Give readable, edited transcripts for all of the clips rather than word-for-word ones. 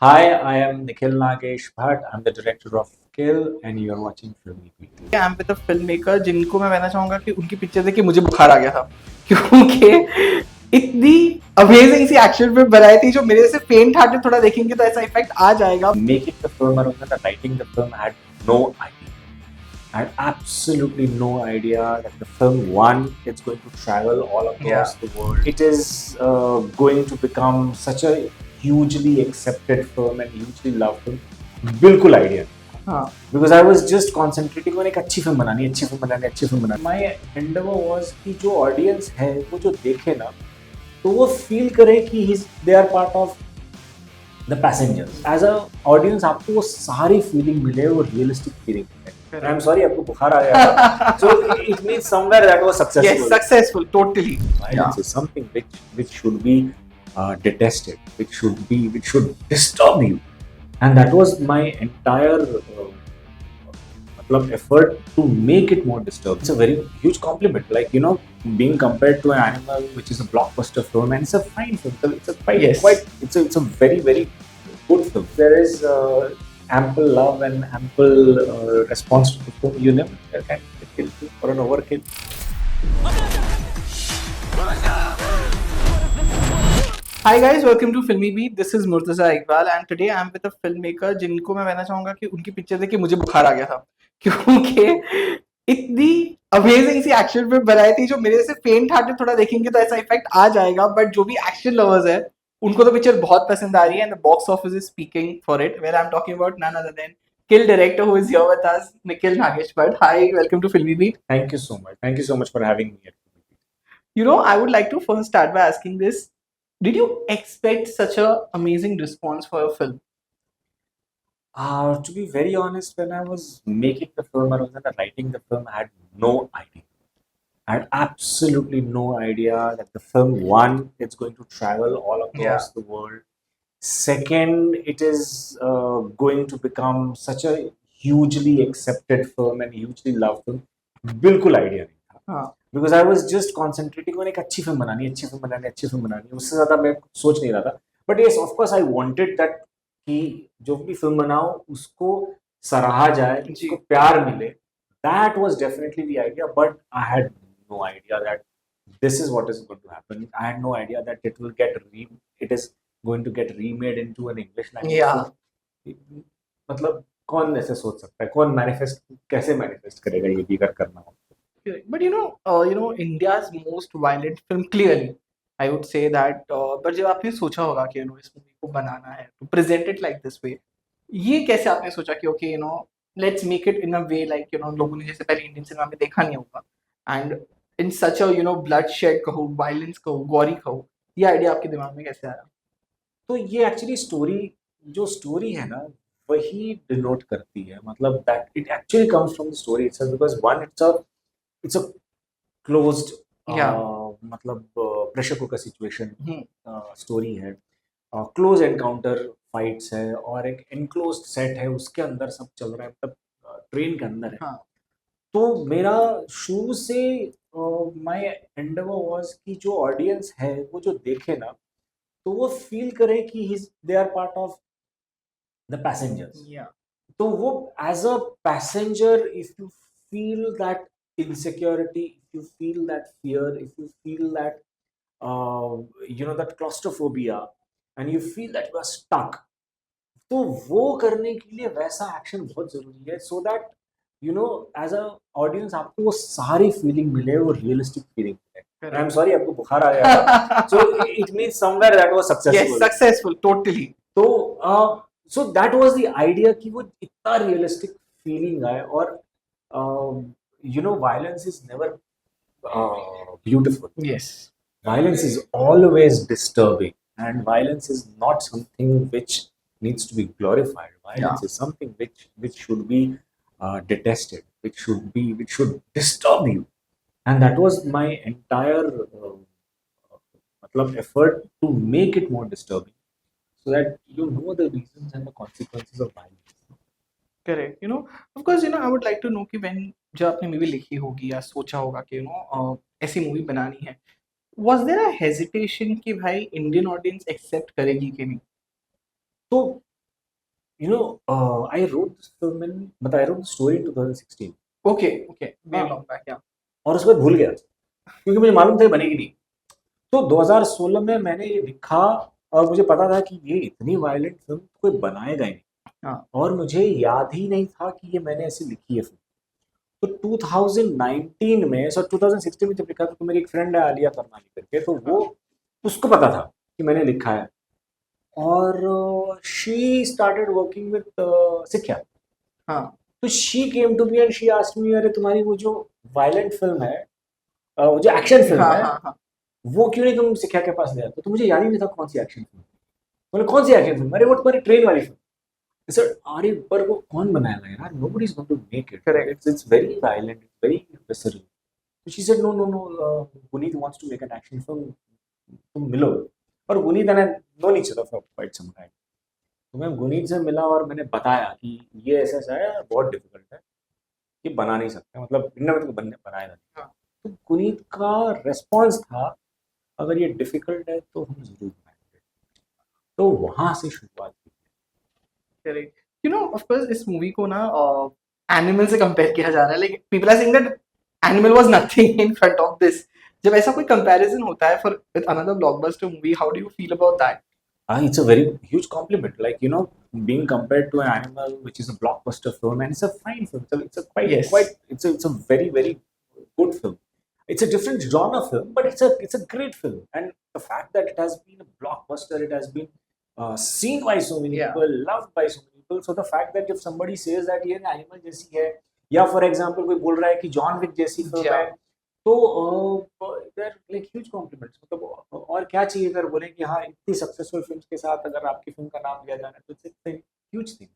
Hi, I am Nikhil Nagesh Bhatt. I'm the director of Kill, and you're watching Filmy Beat. I am with a filmmaker जिनको मैं कहना चाहूंगा कि उनकी picture देख के मुझे बुखार आ गया था क्योंकि इतनी अमेजिंग सी एक्शन फिल्म बनाई थी जो मेरे से फेंट हार्टेड थोड़ा देखेंगे तो ऐसा इफेक्ट आ जाएगा. Making the film and also writing the film, I had no idea. I had absolutely no idea that the film, one, it's going to travel all across the world. It is going to become such a hugely accepted film and hugely loved film. बिल्कुल idea हाँ. Because I was just concentrating on एक अच्छी film बनानी अच्छी film बनानी अच्छी film बनानी. माई Endeavour was कि जो ऑडियंस है वो जो देखे ना तो वो फील करे कि they are part of the passengers. As a audience आपको वो सारी फीलिंग मिले, वो रियलिस्टिक फीलिंग मिले. आई एम सॉरी आपको बुखार आ गया. So it means somewhere that was successful. Yes, successful, totally. Violence is something which should be detested, which should disturb you, and that was my entire effort to make it more disturbing. It's a very huge compliment, like being compared to an animal, which is a blockbuster film, and it's a fine film. It's a quite, Yes. it's a very very good film. There is ample love and ample response to the film. You never can kill for an overkill. Hi guys, welcome to Filmy Beat. This is Murtaza Iqbal and today I am with a filmmaker जिनको मैं कहना चाहूंगा कि उनकी picture देख के मुझे बुखार आ गया था क्योंकि इतनी अमेजिंग सी एक्शन फिल्म बनाई थी जो मेरे से फेंट हार्टेड थोड़ा देखेंगे तो ऐसा इफेक्ट आ जाएगा. बट जो भी एक्शन लवर्स है उनको तो पिक्चर बहुत पसंद आ रही है and the box office is speaking for it. Where I am talking about none other than Kill director who is here with us, Nikhil Nagesh Bhatt. Hi, welcome to Filmy Beat. Thank you so much. Thank you so much for having me. I would like to first start by asking this. Did you expect such a amazing response for a film? To be very honest, when I was making the film, I was writing the film, I had no idea. I had absolutely no idea that the film, one, it's going to travel all across the world. Second, it is going to become such a hugely accepted film and hugely loved film. बिल्कुल idea नहीं था. हाँ. Because I was just concentrating on एक अच्छी film बनानी अच्छी film बनानी अच्छी फिल्म बनानी, उससे ज्यादा मैं सोच नहीं रहा था. But yes, of course I wanted that कि जो भी फिल्म बनाओ उसको सराहा जाए, उसको प्यार मिले. That was definitely the idea, but I had no idea that this is what is going to happen. I had no idea that it is going to get remade into an English language. Yeah. मतलब कौन ऐसे सोच सकता है, कौन कैसे manifest करेगा ये भी अगर करना हो. But India's most violent film clearly, I would say that. But जब आपने सोचा होगा कि इस मूवी को बनाना है, to present it like this way, ये कैसे आपने सोचा कि okay, let's make it in a way like लोगों ने जैसे पहले इंडियन सिनेमा में देखा नहीं होगा, and in such a bloodshed कहो, violence कहो, gory कहो, ये आइडिया आपके दिमाग में कैसे आया? तो ये एक्चुअली स्टोरी है ना, वही डिनोट करती है. मतलब that it actually comes from the story itself, because one, it's a closed मतलब प्रेशर कुकर सिचुएशन स्टोरी है. क्लोज एनकाउंटर फाइट्स है और एक एनक्लोज्ड सेट है, उसके अंदर सब चल रहा है, मतलब ट्रेन के अंदर है. तो मेरा शुरू से माय एंडेवर वाज कि जो ऑडियंस है वो जो देखे ना तो वो फील करे कि they are part of the passengers. तो वो as a passenger, if you feel that insecurity, if you feel that fear, if you feel that that claustrophobia, and you feel that you are stuck, तो वो करने के लिए वैसा action बहुत जरूरी है, so that as a audience आपको वो सारी फीलिंग मिले, वो रियलिस्टिक फीलिंग मिले. आई एम सॉरी आपको बुखार आ गया. So it means somewhere that was successful. Yes, successful, totally. तो so that was the idea कि वो इतना रियलिस्टिक फीलिंग आए. और violence is never beautiful. Yes. Violence is always disturbing, and violence is not something which needs to be glorified. Violence is something which should be detested, which should disturb you. And that was my entire effort to make it more disturbing, so that you know the reasons and the consequences of violence. Correct. Of course, I would like to know कि when जब आपने movie लिखी होगी या सोचा होगा कि ऐसी मूवी बनानी है, was there a hesitation कि भाई इंडियन ऑडियंस एक्सेप्ट करेगी कि नहीं? तो you know, I wrote this film in, but I wrote the story in 2016. Okay, way हाँ, long back, yeah. और उसके बाद भूल गया क्योंकि मुझे मालूम था ये बनेगी नहीं। तो 2016 में मैंने ये लिखा और मुझे पता था कि ये इतनी वायलेंट फिल्म कोई बनाएगा ही नहीं, हाँ, और मुझे याद ही नहीं था कि ये मैंने ऐसी लिखी है फिल्म। तो 2019 में, सो 2016 में जब लिखा था, तो मेरी एक फ्रेंड है आलिया करनाली करके, तो वो, उसको पता था कि मैंने लिखा है, और she started working with Sikhya. हाँ, तो she came to me and she asked me, अरे तुम्हारी वो जो वायलेंट फिल्म है, वो जो एक्शन फिल्म हाँ, है, हाँ, हाँ, वो क्यों नहीं तुम सिक्ख्या के पास ले आते? तो मुझे याद ही नहीं था कौन सी एक्शन फिल्म। बोले कौन सी एक्शन फिल्म? अरे वो तुम्हारी ट्रेन वाली फिल्म। सर, अरे पर वो कौन बनाएगा यार, nobody is going to make it. Correct. It's very violent, it's very visceral. So she said, no, Guneet wants to make an action film. तुम मिलो। और Guneet and I know each other for quite some time. तो मैं गुनीत से मिला और मैंने बताया कि ये ऐसा ऐसा है, बहुत डिफिकल्ट है, ये बना नहीं सकते, मतलब इंडिया में तो बनाएगा नहीं। हाँ। तो गुनीत का रेस्पॉन्स था, अगर ये डिफिकल्ट है तो हम जरूर बनाएंगे। तो वहां से शुरुआत की। Correct. You know, of course, इस मूवी को ना एनिमल से कंपेयर किया जा रहा है, like people are saying that Animal was nothing in front of this. जब ऐसा कोई कंपैरिजन होता है for with another blockbuster movie, how do you feel about that? It's a very huge compliment. Like, you know, being compared to an animal, which is a blockbuster film, and it's a fine film. It's a quite, Yes. it's a very, very good film. It's a different genre film, but it's a great film. And the fact that it has been a blockbuster, it has been seen by so many Yeah. people, loved by so many people. So the fact that if somebody says that ये animal जैसी है, या for example कोई बोल रहा है कि John Wick जैसी film Yeah. है, तो they're like huge compliments. मतलब और क्या चाहिए अगर बोले कि हाँ, इतनी सक्सेसफुल फिल्म्स के साथ अगर आपकी फिल्म का नाम लिया जा रहा है, तो it's a huge thing.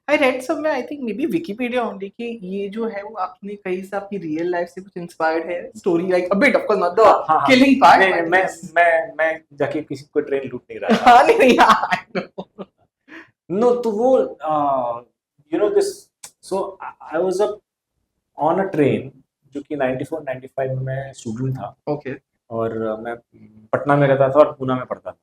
I read somewhere, I think may be Wikipedia only, कि ये जो है वो आपने कहीं से आपकी रियल लाइफ से कुछ इंस्पायर्ड है story, like a bit, of course not the हाँ, किलिंग पार्ट। नहीं, मैं जाके किसी को ट्रेन लूट नहीं रहा था। हाँ, नहीं, आई नो। नो, तो वो you know this, so I was up on a train, जो कि 94 95 में मैं स्टूडेंट था, ओके, और मैं पटना में रहता था और पूना में पढ़ता था।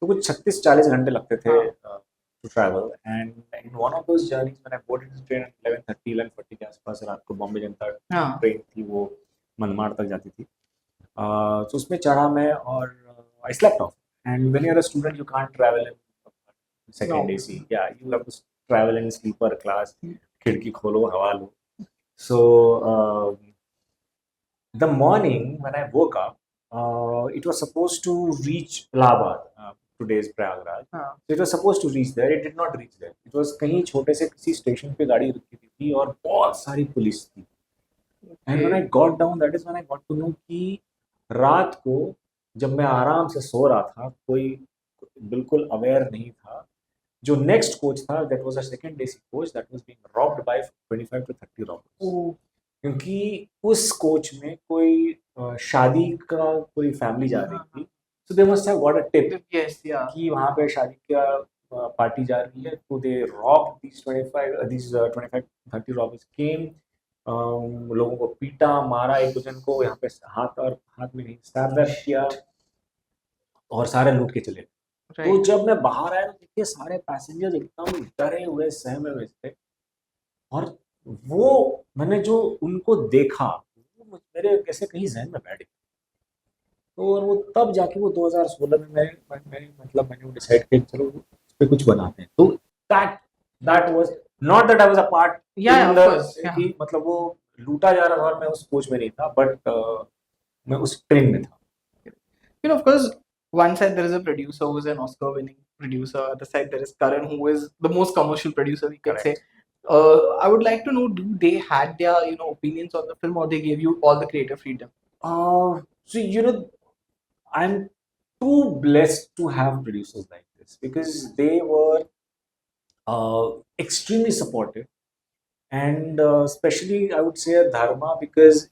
तो कुछ 36-40 घंटे लगते थे to travel, and in one of those journeys when I boarded the train 11:40 के आसपास रात को, बॉम्बे जनता हाँ, ट्रेन थी, वो मनमाड़ तक जाती थी। तो उसमें चढ़ा मैं, और I slept off, and when you are a student you can't travel in second No. AC, या you have to travel in sleeper class, खिड़की खोलो, हवा लो। सो the morning when I woke up, it was supposed to reach Allahabad, today's Prayagraj. हाँ, So it was supposed to reach there. It did not reach there. It was कहीं छोटे से किसी station पे गाड़ी रुकी हुई थी और बहुत सारी पुलिस थी. And when I got down, that is when I got to know कि रात को जब मैं आराम से सो रहा था, कोई बिल्कुल अवेयर नहीं था, जो नेक्स्ट कोच था, that was a second AC coach that was being robbed by 25 to 30 robbers. ओ, क्योंकि उस कोच में कोई शादी का कोई फैमिली जा रही थी, so they must have got a tip yes, yeah, कि वहाँ पे शादी का पार्टी जा रही है, तो दे रॉब these 25-30 रॉबर्स केम, लोगों को पीटा, मारा, एक दूसरे को यहाँ पे हाथ में नहीं स्टैब किया, और सारे लूट के चले। तो राइट, जब मैं बाहर आया तो देखिए सारे पैसेंजर्स एकदम डरे हुए, सहमे हुए थे, और वो मैंने जो उनको देखा, वो मेरे कैसे कहीं जहन में बैठ गया। तो और वो तब जाके वो 2016 में मैंने वो डिसाइड किया चलो इस पे कुछ बनाते हैं। तो that was not that I was a part Yeah, in of the, course, yeah. कि मतलब वो लूटा जा रहा था और मैं उस कोच में नहीं था, बट मैं उस ट्रेन में था। You know, of course, one side there is a producer who is an Oscar-winning producer. Other side there is Karan, who is the most commercial producer, we can say. I would like to know, do they had their opinions on the film, or they gave you all the creative freedom? So I'm too blessed to have producers like this, because they were extremely supportive, and especially I would say Dharma, because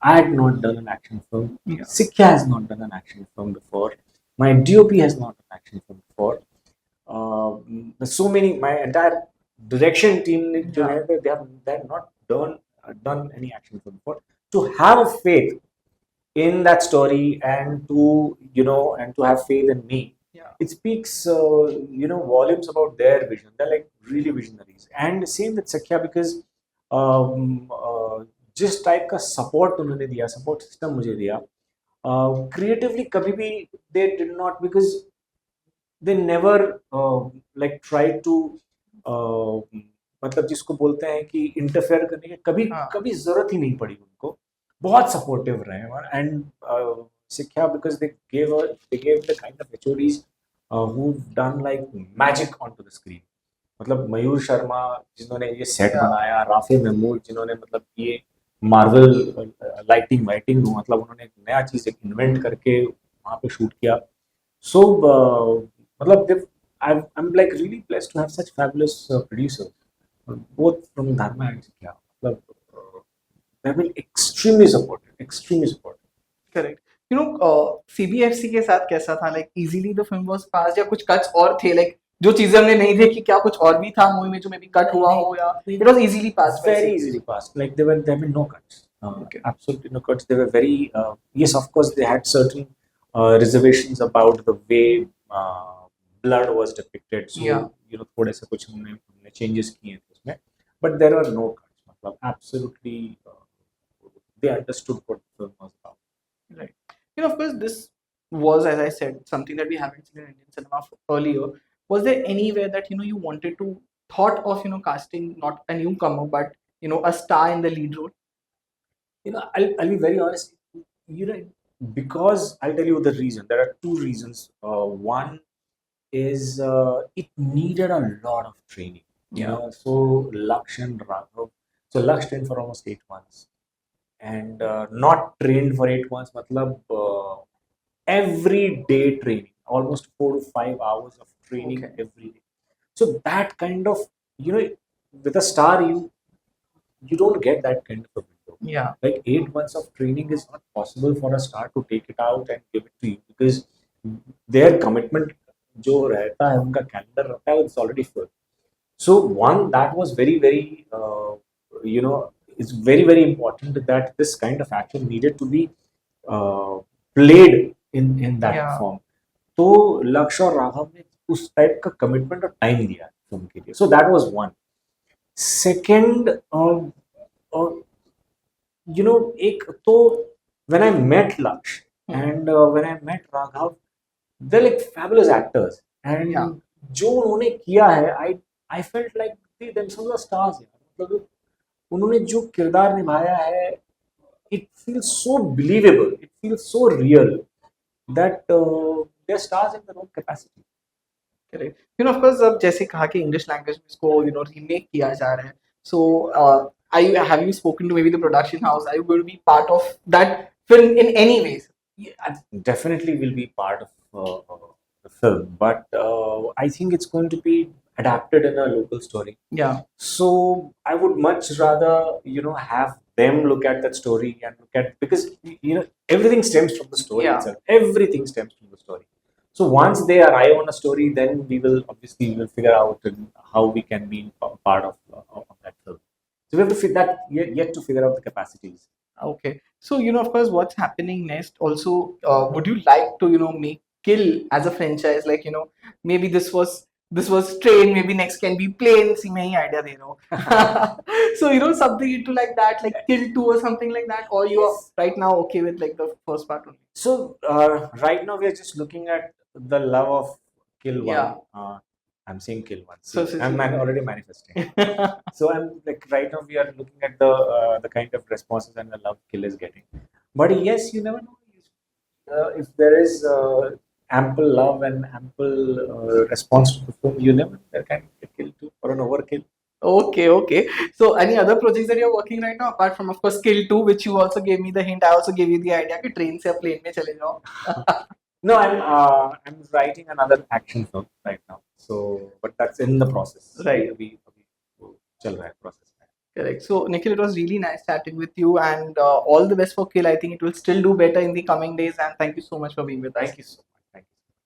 I had not done an action film. Yeah. Sikya has not done an action film before. My DOP has not done an action film before. There's so many. My entire direction team, Yeah. they have not done any action film before. To have a faith in that story, and to have faith in me, Yeah. it speaks volumes about their vision. They're like really visionaries. And same with Sakhya, because जिस type का support उन्होंने दिया, support system मुझे दिया, creatively कभी भी they did not, because they never like try to, मतलब जिसको बोलते हैं कि इंटरफेयर करने की कभी हाँ. कभी जरूरत ही नहीं पड़ी उनको. बहुत सपोर्टिव रहे. And Sikha, because they gave the kind of HODs who've done like magic onto the screen. मतलब मयूर शर्मा जिन्होंने ये सेट Yeah. बनाया, राफे महमूद जिन्होंने मतलब ये मार्वल लाइटिंग वाइटिंग, मतलब उन्होंने एक नया चीज इन्वेंट करके वहाँ पे शूट किया. So मतलब I'm like really blessed to have such fabulous producers, both from Dharma and Sikha. मतलब they've been extremely supportive, extremely supportive. Correct. CBFC के साथ कैसा था? Like easily the film was passed या कुछ cuts और थे, like जो चीजें हमने नहीं देखी, क्या कुछ और भी था मूवी में जो maybe cut हुआ हो, या it was easily passed? Very easily passed. Like there have been no cuts. Okay. Absolutely no cuts. They were very yes, of course they had certain reservations about the way blood was depicted. So Yeah. थोड़े से कुछ हमने changes किए थे उसमें, but there were no cuts. मतलब absolutely they understood what the film was about. Right. Of course, this was, as I said, something that we haven't seen in Indian cinema earlier. Was there anywhere that you wanted to thought of casting not a newcomer but a star in the lead role? I'll be very honest. Because I'll tell you the reason. There are two reasons. One is it needed a lot of training. So Laksh and Raghav. So Laksh trained for almost 8 months, and not trained for 8 months. Matlab every day training, almost 4 to 5 hours of training every day. So that kind of with a star you don't get that kind of a window. Yeah. Like 8 months of training is not possible for a star to take it out and give it to you, because their commitment जो रहता है, उनका calendar रहता है, it's already full. So one, that was very very it's very very important that this kind of action needed to be played in that form. तो लक्ष्य और राघव ने उस टाइप का कमिटमेंट और टाइम दिया फिल्म के लिए. So that was one. Second, एक तो when I met Laksh and when I met Raghav, they're like fabulous actors, and जो उन्होंने किया है, I felt like they themselves are stars. मतलब उन्होंने जो किरदार निभाया है, it feels so believable, it feels so real that they're stars in their own capacity. Correct. Of course, अब जैसे कहा कि English language में इसको remake किया जा रहा है. So have you spoken to maybe the production house? Are you going to be part of that film in any ways? Yeah, I definitely will be part of the film, but I think it's going to be adapted in a local story. Yeah. So I would much rather have them look at that story and look at, because everything stems from the story itself. Everything stems from the story. So once they arrive on a story, then we will figure out how we can be part of that film. So we have to yet to figure out the capacities. Okay. So of course, what's happening next? Also, would you like to make Kill as a franchise? Like maybe this was train, maybe next can be plane. See, मैं ही idea दे रहा हूँ. So something into like that, like Kill 2 or something like that, or you are right now okay with like the first part only? So right now we are just looking at the love of Kill 1. Yeah. I'm saying Kill 1. So I'm already manifesting. So I'm like, right now we are looking at the kind of responses and the love Kill is getting. But yes, you never know. If there is ample love and ample response to the film, you never know, there can be a Kill 2 or an overkill. Okay. So any other projects that you're working right now, apart from of course Kill 2, which you also gave me the hint, I also gave you the idea कि train से plane में चले जाओ. No, I'm writing another action film right now. So, but that's in the process. Right. अभी चल रहा है process. Correct. So Nikhil, it was really nice chatting with you, and all the best for Kill. I think it will still do better in the coming days, and thank you so much for being with us. Thank you so much.